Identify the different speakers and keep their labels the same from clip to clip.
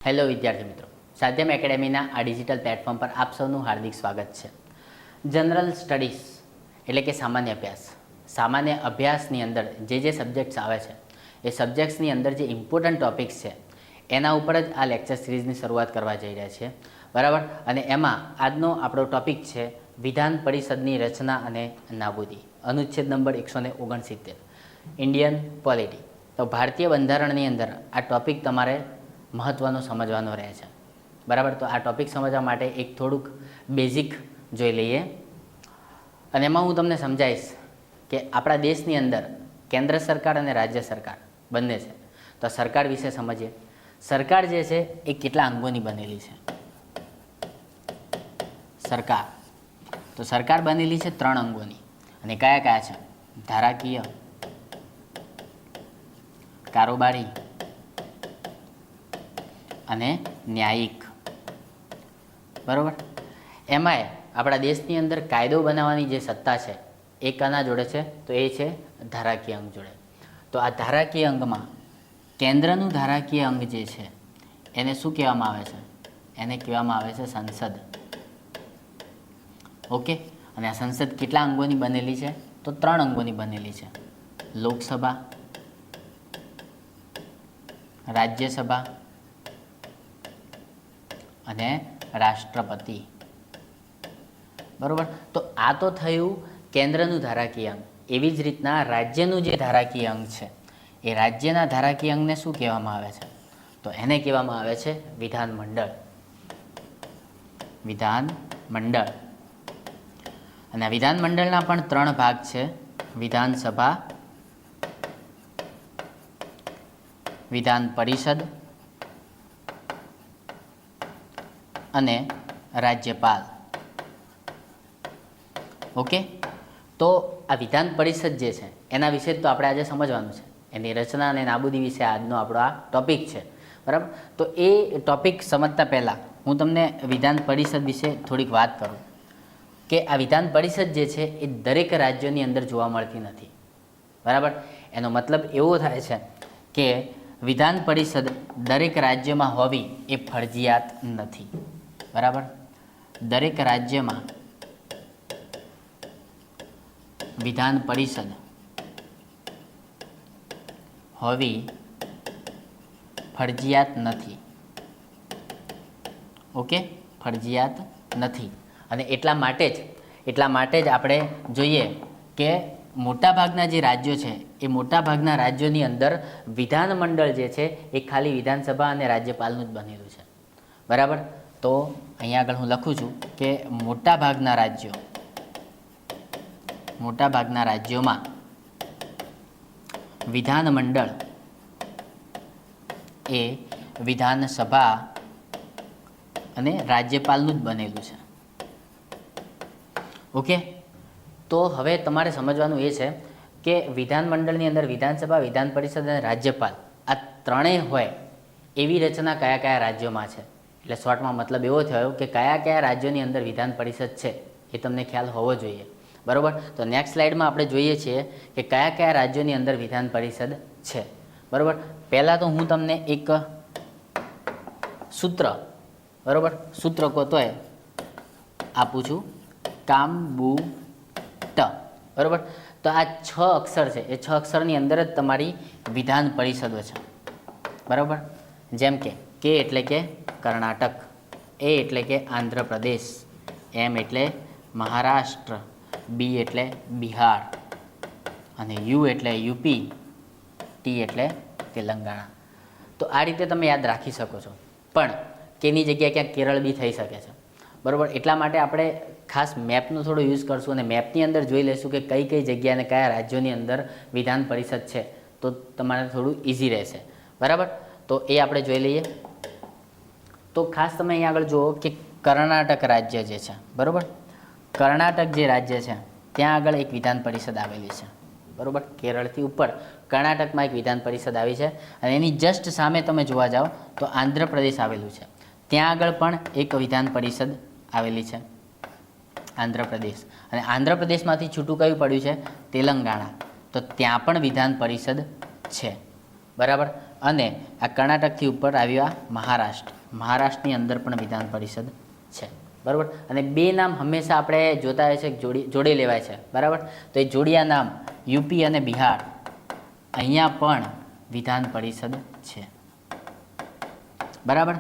Speaker 1: Hello વિદ્યાર્થી મિત્રો, સાધ્યમ એકેડેમીના આ ડિજિટલ પ્લેટફોર્મ પર આપ સૌનું હાર્દિક સ્વાગત છે. જનરલ સ્ટડીઝ એટલે કે સામાન્ય અભ્યાસની અંદર જે સબ્જેક્ટ્સ આવે છે એ સબ્જેક્ટ્સની અંદર જે ઇમ્પોર્ટન્ટ ટોપિક્સ છે એના ઉપર જ આ લેક્ચર સિરીઝની શરૂઆત કરવા જઈ રહ્યા છીએ, બરાબર. અને એમાં આજનો આપણો ટોપિક છે વિધાન પરિષદની રચના અને નાબૂદી, અનુચ્છેદ નંબર 169, ઇન્ડિયન પોલિટી. તો ભારતીય બંધારણની અંદર આ ટોપિક તમારે મહત્ત્વનો સમજવાનો રહે છે, બરાબર. તો આ ટોપિક સમજવા માટે એક થોડુંક બેઝિક જોઈ લઈએ અને એમાં હું તમને સમજાવીશ કે આપણા દેશની અંદર કેન્દ્ર સરકાર અને રાજ્ય સરકાર બંને છે. તો સરકાર વિશે સમજીએ. સરકાર જે છે એ કેટલા અંગોની બનેલી છે? સરકાર, તો સરકાર બનેલી છે 3 અંગોની. અને કયા કયા છે? ધારાકીય, કારોબારી અને ન્યાયિક, બરાબર. એમાંય આપણા દેશની અંદર કાયદો બનાવવાની જે સત્તા છે એ કોના જોડે છે? તો એ છે ધારાકીય અંગ જોડે. તો આ ધારાકીય અંગમાં કેન્દ્રનું ધારાકીય અંગ જે છે એને શું કહેવામાં આવે છે? એને કહેવામાં આવે છે સંસદ. ઓકે. અને આ સંસદ કેટલા અંગોની બનેલી છે? તો 3 અંગોની બનેલી છે: લોકસભા, રાજ્યસભા અને રાષ્ટ્રપતિ, બરાબર. તો આ તો થયું કેન્દ્રનું ધારાકીય અંગ. એવી જ રીતના રાજ્યનું જે ધારાકીય અંગ છે એ રાજ્યના ધારાકીય અંગને શું કહેવામાં આવે છે? તો એને કહેવામાં આવે છે વિધાનમંડળ. વિધાનમંડળ. અને આ વિધાનમંડળના પણ 3 ભાગ છે: વિધાનસભા, વિધાન પરિષદ અને રાજ્યપાલ. ઓકે. તો આ વિધાન પરિષદ જે છે એના વિશે તો આપણે આજે સમજવાનું છે. એની રચના અને નાબૂદી વિશે આજનો આપણો આ ટોપિક છે, બરાબર. તો એ ટોપિક સમજતા પહેલાં હું તમને વિધાન પરિષદ વિશે થોડીક વાત કરું કે આ વિધાન પરિષદ જે છે એ દરેક રાજ્યોની અંદર જોવા મળતી નથી, બરાબર. એનો મતલબ એવો થાય છે કે વિધાન પરિષદ દરેક રાજ્યમાં હોવી એ ફરજિયાત નથી, બરાબર. દરેક રાજ્યમાં વિધાન પરિષદ હોવી ફરજિયાત નથી. ઓકે, ફરજિયાત નથી. અને એટલા માટે જ આપણે જોઈએ કે મોટાભાગના જે રાજ્યો છે એ મોટાભાગના રાજ્યોની અંદર વિધાનમંડળ જે છે એ ખાલી વિધાનસભા અને રાજ્યપાલનું જ બનેલું છે, બરાબર. તો અહીંયા આગળ હું લખું છું કે મોટાભાગના રાજ્યોમાં વિધાનમંડળ એ વિધાનસભા અને રાજ્યપાલનું જ બનેલું છે. ઓકે. તો હવે તમારે સમજવાનું એ છે કે વિધાનમંડળની અંદર વિધાનસભા, વિધાન પરિષદ અને રાજ્યપાલ આ ત્રણેય હોય એવી રચના કયા કયા રાજ્યોમાં છે. એટલે શોર્ટમાં મતલબ એવો થયો કે કયા કયા રાજ્યોની અંદર વિધાન પરિષદ છે એ તમને ખ્યાલ હોવો જોઈએ, બરાબર. તો નેક્સ્ટ સ્લાઇડમાં આપણે જોઈએ છીએ કે કયા કયા રાજ્યોની અંદર વિધાન પરિષદ છે, બરાબર. પહેલાં તો હું તમને એક સૂત્ર, બરાબર, સૂત્ર કહો તોય આપું છું: કામ-બુ-ટ, બરાબર. તો આ 6 અક્ષર છે, એ 6 અક્ષરની અંદર જ તમારી વિધાન પરિષદો છે, બરાબર. જેમ કે કે એટલે કે કર્ણાટક, એ એટલે કે આંધ્રપ્રદેશ, એમ એટલે મહારાષ્ટ્ર, બી એટલે બિહાર અને યુ એટલે યુપી, ટી એટલે તેલંગાણા. તો આ રીતે તમે યાદ રાખી શકો છો. પણ કેની જગ્યાએ ક્યાંક કેરળ બી થઈ શકે છે, બરાબર. એટલા માટે આપણે ખાસ મેપનો થોડો યુઝ કરશું અને મેપની અંદર જોઈ લઈશું કે કઈ કઈ જગ્યા અને કયા રાજ્યોની અંદર વિધાન પરિષદ છે, તો તમારે થોડું ઇઝી રહેશે, બરાબર. તો એ આપણે જોઈ લઈએ. તો ખાસ તમે અહીંયા આગળ જુઓ કે કર્ણાટક રાજ્ય જે છે, બરાબર. કર્ણાટક જે રાજ્ય છે ત્યાં આગળ એક વિધાન પરિષદ આવેલી છે, બરાબર. કેરળથી ઉપર કર્ણાટકમાં એક વિધાન પરિષદ આવી છે. અને એની જસ્ટ સામે તમે જોવા જાઓ તો આંધ્રપ્રદેશ આવેલું છે, ત્યાં આગળ પણ એક વિધાન પરિષદ આવેલી છે, આંધ્રપ્રદેશ. અને આંધ્રપ્રદેશમાંથી છૂટું કયું પડ્યું છે? તેલંગાણા. તો ત્યાં પણ વિધાન પરિષદ છે, બરાબર. અને આ કર્ણાટકથી ઉપર આવ્યા મહારાષ્ટ્ર. મહારાષ્ટ્રની અંદર પણ વિધાન પરિષદ છે. બરાબર. અને બે નામ હંમેશા આપણે જોતા હોય છે જોડે લેવાય છે. બરાબર. તો એ જોડિયા નામ યુપી અને બિહાર, અહીંયા પણ વિધાન પરિષદ છે. બરાબર.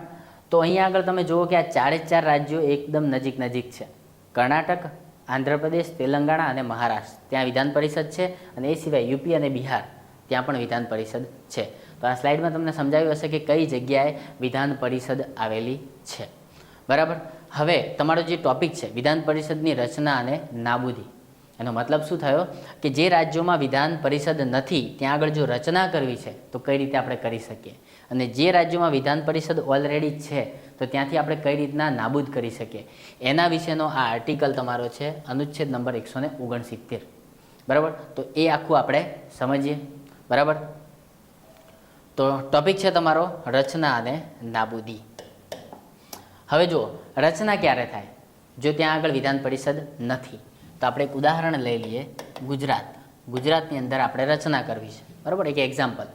Speaker 1: તો અહીંયા આગળ તમે જુઓ કે આ ચારે ચાર રાજ્યો એકદમ નજીક નજીક છે. કર્ણાટક, આંધ્રપ્રદેશ, તેલંગાણા અને મહારાષ્ટ્ર ત્યાં વિધાન પરિષદ છે. અને એ સિવાય યુપી અને બિહાર ત્યાં પણ વિધાન પરિષદ છે. તો આ સ્લાઇડમાં તમને સમજાવ્યું હશે કે કઈ જગ્યાએ વિધાન પરિષદ આવેલી છે. બરાબર. હવે તમારો જે ટોપિક છે વિધાન પરિષદની રચના અને નાબૂદી, એનો મતલબ શું થયો કે જે રાજ્યોમાં વિધાન પરિષદ નથી ત્યાં આગળ જો રચના કરવી છે તો કઈ રીતે આપણે કરી શકીએ, અને જે રાજ્યોમાં વિધાન પરિષદ ઓલરેડી છે તો ત્યાંથી આપણે કઈ રીતના નાબૂદ કરી શકીએ, એના વિશેનો આ આર્ટિકલ તમારો છે અનુચ્છેદ નંબર 169. બરાબર. તો એ આખું આપણે સમજીએ. બરાબર. તો ટોપિક છે તમારો રચના અને નાબૂદી. હવે જુઓ, રચના ક્યારે થાય? જો ત્યાં આગળ વિધાન પરિષદ નથી. તો આપણે એક ઉદાહરણ લઈ લઈએ. ગુજરાત. ગુજરાતની અંદર આપણે રચના કરવી છે. બરાબર. એક એક્ઝામ્પલ.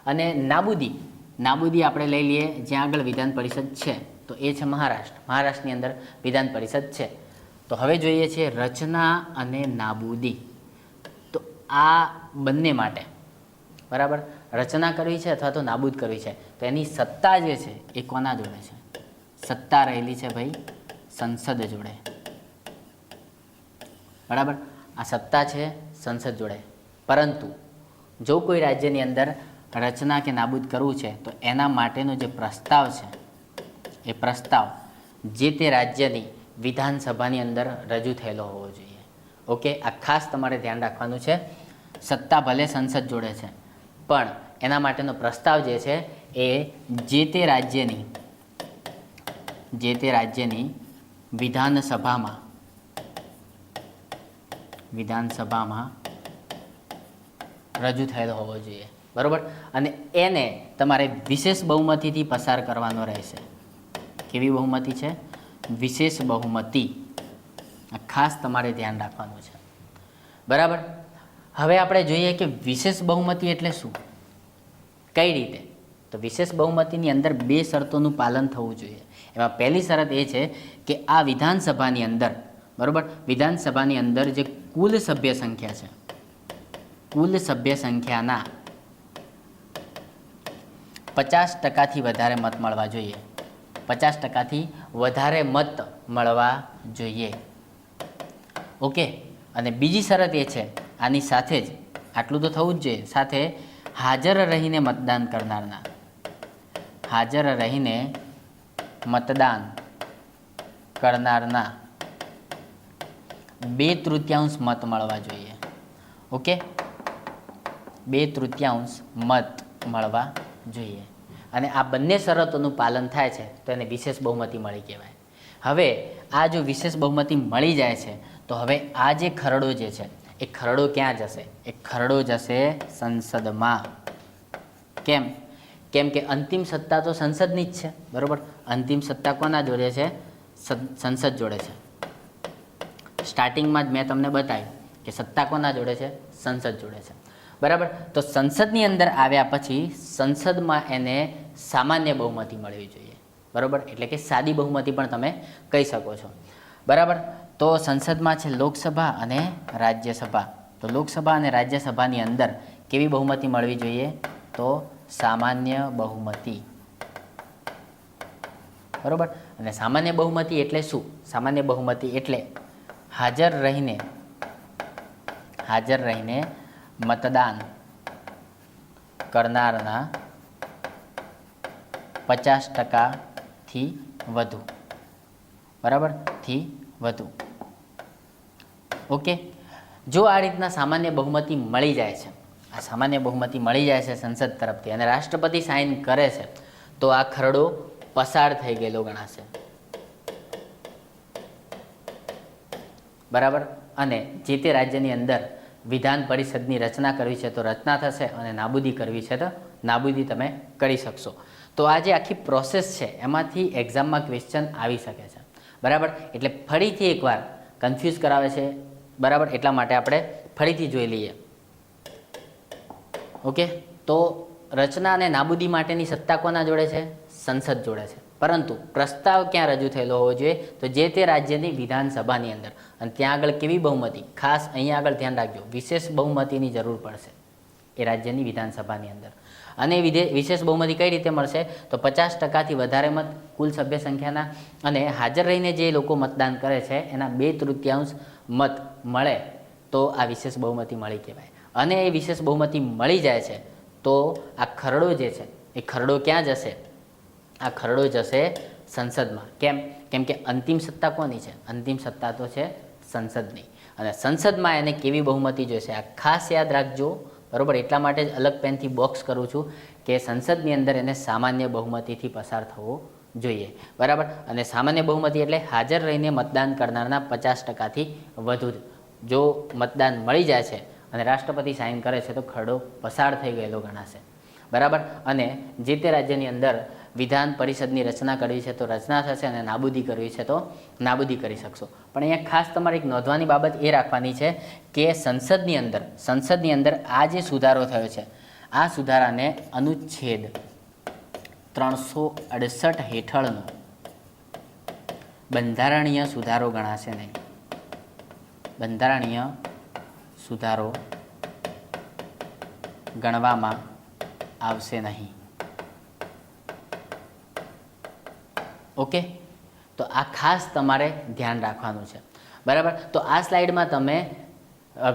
Speaker 1: અને નાબૂદી, નાબૂદી આપણે લઈ લઈએ જ્યાં આગળ વિધાન પરિષદ છે તો એ છે મહારાષ્ટ્ર. મહારાષ્ટ્રની અંદર વિધાન પરિષદ છે. તો હવે જોઈએ છે રચના અને નાબૂદી. તો આ બંને માટે, બરાબર, રચના કરવી છે અથવા તો નાબૂદ કરવી છે તો એની સત્તા જે છે એ કોના જોડે છે? સત્તા રહેલી છે ભાઈ સંસદ જોડે. બરાબર. આ સત્તા છે સંસદ જોડે. પરંતુ જો કોઈ રાજ્યની અંદર રચના કે નાબૂદ કરવું છે તો એના માટેનો જે પ્રસ્તાવ છે એ પ્રસ્તાવ જે તે રાજ્યની વિધાનસભાની અંદર રજૂ થયેલો હોવો જોઈએ. ઓકે. આ ખાસ તમારે ધ્યાન રાખવાનું છે. સત્તા ભલે સંસદ જોડે છે પણ એના માટેનો પ્રસ્તાવ જે છે એ જે તે રાજ્યની વિધાનસભામાં રજૂ થયેલો હોવો જોઈએ. બરાબર. અને એને તમારે વિશેષ બહુમતીથી પસાર કરવાનો રહેશે. કેવી બહુમતી છે? વિશેષ બહુમતી. ખાસ તમારે ધ્યાન રાખવાનું છે. બરાબર. હવે આપણે જોઈએ કે વિશેષ બહુમતી એટલે શું, કઈ રીતે? તો વિશેષ બહુમતીની અંદર બે શરતોનું પાલન થવું જોઈએ. એમાં પહેલી શરત એ છે કે આ વિધાનસભાની અંદર, બરાબર, વિધાનસભાની અંદર જે કુલ સભ્ય સંખ્યા છે, કુલ સભ્ય સંખ્યાના 50%થી વધારે મત મળવા જોઈએ. 50%થી વધારે મત મળવા જોઈએ. ઓકે. અને બીજી શરત એ છે, આની સાથે જ આટલું તો થવું જ જોઈએ, સાથે હાજર રહીને મતદાન કરનારના, હાજર રહીને મતદાન કરનારના 2/3 મત મળવા જોઈએ. ઓકે. 2/3 મત મળવા જોઈએ. અને આ બંને શરતોનું પાલન થાય છે તો એને વિશેષ બહુમતી મળી કહેવાય. હવે આ જો વિશેષ બહુમતી મળી જાય છે તો હવે આ જે ખરડો જે છે એ ખરડો ક્યાં જશે? એ ખરડો જશે સંસદમાં. કેમ? કેમ કે અંતિમ સત્તા તો સંસદની જ છે. બરાબર. અંતિમ સત્તા કોના જોડે છે? સંસદ જોડે છે. સ્ટાર્ટિંગમાં જ મેં તમને બતાવ્યું કે સત્તા કોના જોડે છે? સંસદ જોડે છે. બરાબર. તો સંસદની અંદર આવ્યા પછી સંસદમાં એને સામાન્ય બહુમતી મળવી જોઈએ. બરાબર. એટલે કે સાદી બહુમતી પણ તમે કહી શકો છો. બરાબર. તો સંસદમાં છે લોકસભા અને રાજ્યસભા. તો લોકસભા અને રાજ્યસભાની અંદર કેવી બહુમતી મળવી જોઈએ? તો સામાન્ય બહુમતી. બરાબર. અને સામાન્ય બહુમતી એટલે શું? સામાન્ય બહુમતી એટલે હાજર રહીને મતદાન કરનારના 50%થી વધુ. બરાબર. થી વધુ. ઓકે. જો આ રીતના સામાન્ય બહુમતી મળી જાય છે, આ સામાન્ય બહુમતી મળી જાય છે સંસદ તરફથી અને રાષ્ટ્રપતિ સાઇન કરે છે તો આ ખરડો પસાર થઈ ગયેલો ગણાશે. બરાબર. અને જે તે રાજ્યની અંદર વિધાન પરિષદની રચના કરવી છે તો રચના થશે અને નાબૂદી કરવી છે તો નાબૂદી તમે કરી શકશો. તો આ જે આખી પ્રોસેસ છે એમાંથી એક્ઝામમાં ક્વેશ્ચન આવી શકે છે. બરાબર. એટલે ફરીથી એકવાર કન્ફ્યુઝ કરાવે છે. બરાબર. એટલા માટે આપણે ફરીથી જોઈ લઈએ. ઓકે. તો રચના અને નાબૂદી માટેની સત્તા કોના જોડે છે? સંસદ જોડે છે. પરંતુ પ્રસ્તાવ ક્યાં રજૂ થયેલો હોવો જોઈએ? તો જે તે રાજ્યની વિધાનસભાની અંદર. અને ત્યાં આગળ કેવી બહુમતી? ખાસ અહીંયા આગળ ધ્યાન રાખજો, વિશેષ બહુમતીની જરૂર પડશે એ રાજ્યની વિધાનસભાની અંદર. અને વિશેષ બહુમતી કઈ રીતે મળશે? તો 50%થી વધારે મત કુલ સભ્ય સંખ્યાના, અને હાજર રહીને જે લોકો મતદાન કરે છે એના 2/3 મત મળે તો આ વિશેષ બહુમતી મળી કહેવાય. અને એ વિશેષ બહુમતી મળી જાય છે તો આ ખરડો જે છે એ ખરડો ક્યાં જશે? આ ખરડો જશે સંસદમાં. કેમ કે અંતિમ સત્તા કોની છે? અંતિમ સત્તા તો છે સંસદની. અને સંસદમાં એને કેવી બહુમતી જોઈશે આ ખાસ યાદ રાખજો, બરાબર. એટલા માટે જ અલગ પેનથી બોક્સ કરું છું કે સંસદની અંદર એને સામાન્ય બહુમતીથી પસાર થવો જોઈએ, બરાબર. અને સામાન્ય બહુમતી એટલે હાજર રહીને મતદાન કરનારના 50%થી વધુ જો મતદાન મળી જાય છે અને રાષ્ટ્રપતિ સાઇન કરે છે તો ખરડો પસાર થઈ ગયેલો ગણાશે, બરાબર. અને જે તે રાજ્યની અંદર વિધાન પરિષદની રચના કરવી છે તો રચના થશે, અને નાબૂદી કરવી છે તો નાબૂદી કરી શકશો. પણ અહીંયા ખાસ તમારે એક નોંધવાની બાબત એ રાખવાની છે કે સંસદની અંદર આ જે સુધારો થયો છે આ સુધારાને અનુચ્છેદ 368 હેઠળનો બંધારણીય સુધારો ગણાશે નહીં. બંધારણીય સુધારો ગણવામાં આવશે નહીં. ઓકે, તો આ ખાસ તમારે ધ્યાન રાખવાનું છે, બરાબર. તો આ સ્લાઇડમાં તમે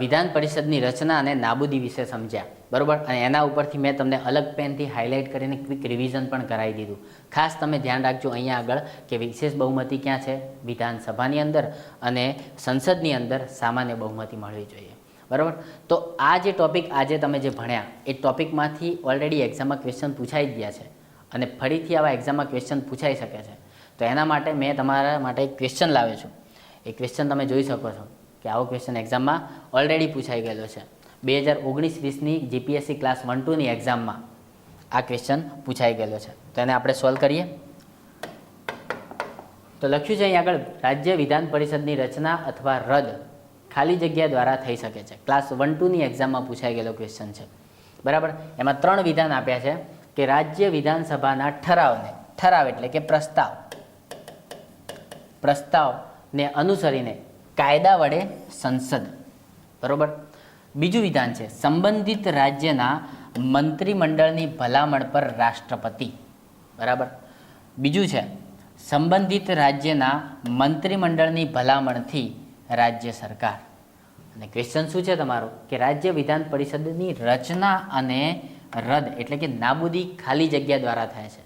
Speaker 1: વિધાન પરિષદની રચના અને નાબૂદી વિશે સમજ્યા, બરાબર. અને એના ઉપરથી મેં તમને અલગ પેનથી હાઇલાઇટ કરીને ક્વિક રિવિઝન પણ કરાવી દીધું. ખાસ તમે ધ્યાન રાખજો અહીંયા આગળ કે વિશેષ બહુમતી ક્યાં છે? વિધાનસભાની અંદર, અને સંસદની અંદર સામાન્ય બહુમતી મળવી જોઈએ, બરાબર. તો આ જે ટોપિક આજે તમે જે ભણ્યા એ ટોપિકમાંથી ઓલરેડી એક્ઝામમાં ક્વેશ્ચન પૂછાઈ જ ગયા છે, અને ફરીથી આવા એક્ઝામમાં ક્વેશ્ચન પૂછાઈ શકે છે. તો એના માટે મેં તમારા માટે એક ક્વેશ્ચન લાવ્યો છું. એ ક્વેશ્ચન તમે જોઈ શકો છો કે આવો ક્વેશ્ચન એક્ઝામમાં ઓલરેડી પૂછાઈ ગયેલો છે. 2019-20ની જીપીએસસી ક્લાસ 1-2ની એક્ઝામમાં આ ક્વેશ્ચન પૂછાઈ ગયેલો છે. તો એને આપણે સોલ્વ કરીએ. તો લખ્યું છે અહીં આગળ, રાજ્ય વિધાન પરિષદની રચના અથવા રદ ખાલી જગ્યા દ્વારા થઈ શકે છે. ક્લાસ 1-2ની એક્ઝામમાં પૂછાઈ ગયેલો ક્વેશ્ચન છે, બરાબર. એમાં 3 વિધાન આપ્યા છે કે રાજ્ય વિધાનસભાના ઠરાવ એટલે કે પ્રસ્તાવને અનુસરીને કાયદા વડે સંસદ, બરાબર. બીજું વિધાન છે સંબંધિત રાજ્યના મંત્રીમંડળની ભલામણ પર રાષ્ટ્રપતિ, બરાબર. બીજું છે સંબંધિત રાજ્યના મંત્રીમંડળની ભલામણથી રાજ્ય સરકાર. અને ક્વેશ્ચન શું છે તમારો કે રાજ્ય વિધાન પરિષદની રચના અને રદ એટલે કે નાબૂદી ખાલી જગ્યા દ્વારા થાય છે.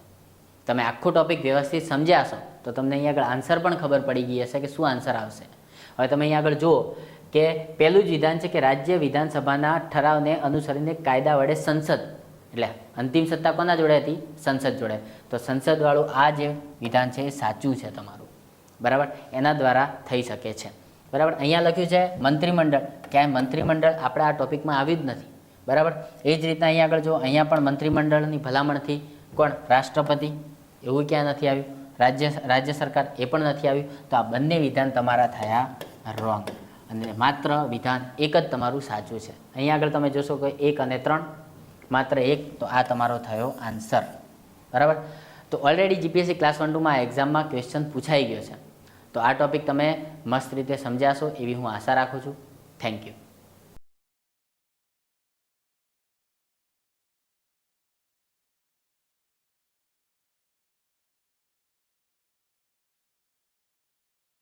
Speaker 1: તમે આખો ટોપિક વ્યવસ્થિત સમજ્યા હશો તો તમને અહીંયા આગળ આન્સર પણ ખબર પડી ગઈ હશે કે શું આન્સર આવશે. હવે તમે અહીંયા આગળ જુઓ કે પહેલું જ વિધાન છે કે રાજ્ય વિધાનસભાના ઠરાવને અનુસરીને કાયદા વડે સંસદ, એટલે અંતિમ સત્તા કોના જોડે હતી? સંસદ જોડે. તો સંસદવાળું આ જે વિધાન છે એ સાચું છે તમારું, બરાબર. એના દ્વારા થઈ શકે છે, બરાબર. અહીંયા લખ્યું છે મંત્રીમંડળ, ક્યાંય મંત્રીમંડળ આપણે આ ટોપિકમાં આવ્યું જ નથી, બરાબર. એ જ રીતના અહીંયા આગળ જો અહીંયા પણ મંત્રીમંડળની ભલામણથી કોણ? રાષ્ટ્રપતિ. એવું ક્યાં નથી આવ્યું? રાજ્ય સરકાર, એ પણ નથી આવ્યું. તો આ બંને વિધાન તમારા થયા રોંગ, અને માત્ર વિધાન એક જ તમારું સાચું છે. અહીંયા આગળ તમે જોશો કે 1 અને 3, માત્ર 1, તો આ તમારો થયો આન્સર, બરાબર. તો ઓલરેડી જીપીએસસી ક્લાસ 1-2માં એક્ઝામમાં ક્વેશ્ચન પૂછાઈ ગયો છે. તો આ ટોપિક તમે મસ્ત રીતે સમજ્યાશો એવી હું આશા રાખું છું. Thank you.